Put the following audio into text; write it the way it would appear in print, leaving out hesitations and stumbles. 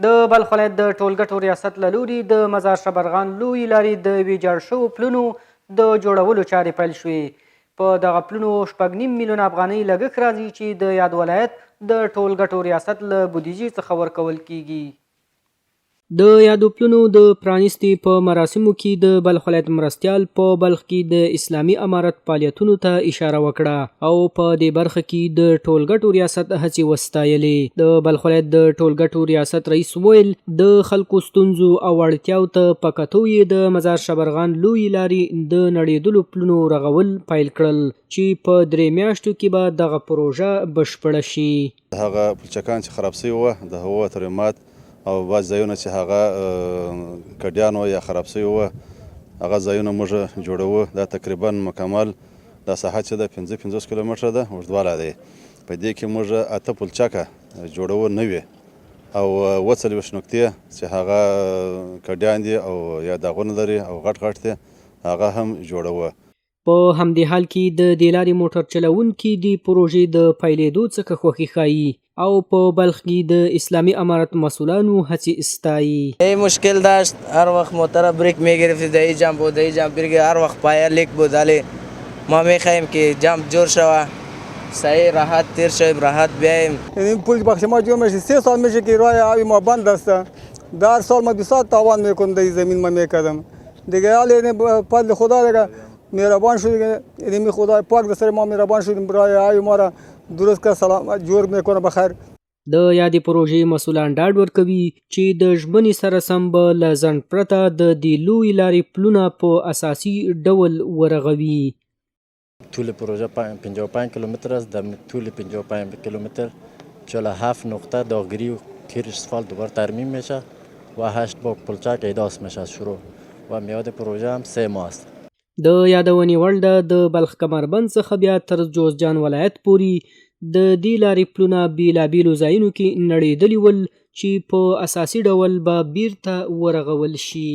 د بلخ ولایت د ټولګټو ریاست له لوري د مزار شبرغان لویې لارې د ویجاړ شوو پلونو د جوړولو چارې پیل شوې. په دغه پلونو 6.5 میلیونه افغانۍ لګښت راځي چې د یاد ولایت د ټولګټو ریاست له بودیجې څخه ورکول کیږي. د یادو پلونو د پرانیستي په مراسمو کې د بلخ ولایت مرستیال په بلخ کې د اسلامي امارت فعالیتونو ته اشاره وکړه او په دې برخه کې د ټولګټو ریاست هڅې وستایلې. د بلخ ولایت د ټولګټو ریاست رئیس ویل د خلکو ستونزو او اړتیاو ته په کتو یې د مزار شبرغان لویې لارې د نړېدلو پلونو رغول پیل کړل چې په 3 میاشتو کې به دغه پروژه بشپړه شي. هغه پلچکان چې خراب شوي وه د هغو ترمیمات او بعض ځایونه چې هغه کډیان یا خراب شوي وه هغه ځایونه موږ جوړوو. دا تقریبا مکمل دا ساحه چې ده 55 کیلومتره ده اوږدوالی دی. په دې کې موږ 8 پلچکه جوړوو نوي او 40 نقطې چې هغه کډیان دي او یا داغونه لري او غټ غټ دي هغه هم جوړوو. په همدې حال کې د دې لارې موټر چلوونکي د پروژې د پیلېدو څخه خوښي ښایي او په بلخ کې د اسلامی امارت مسئولانو هڅې استایي. مشکل داشت هر وقت موتر بریک میگرفت در این جمپ و در این جمپ بریک هر وقت پایه لیک بود. ولی ما میخواهیم که جمپ جور شود صحیح راحت تیر شویم راحت بیاییم. این پل بخش ما جور میشه 3 سال میشه که راه آبی ما بند است. در سال ما 200 تاوان میکنم در زمین ما میکردم دیگه. حالی فضل خدا دیگه مهربان شد دیگه خدا پاک در سر ما مهربان شد راه آبی ما را درست که سلامت جوړ میکنه بخیر. د یادې پروژې مسؤلان ډاډ ورکوي چې د ژمنې سره سم به له ځنډ پرته د دې لویې لارې پلونه په اساسي ډول ورغوي. طول پروژه 55 کیلومتر است. در طول 55 کیلومتر 47 نقطه داغگیری و تیر اسفالت دوباره ترمیم میشه و 8 با پلچک احداث میشه از شروع و میاد پروژه هم 3 ماه است. د یادونې وړ ده د بلخ کمربند څخه بیا تر جوزجان ولایت پورې د دې لارې پلونه بیلابیلو ځایونو کې نړېدلي ول چې په اساسي ډول به بیرته ورغول شي.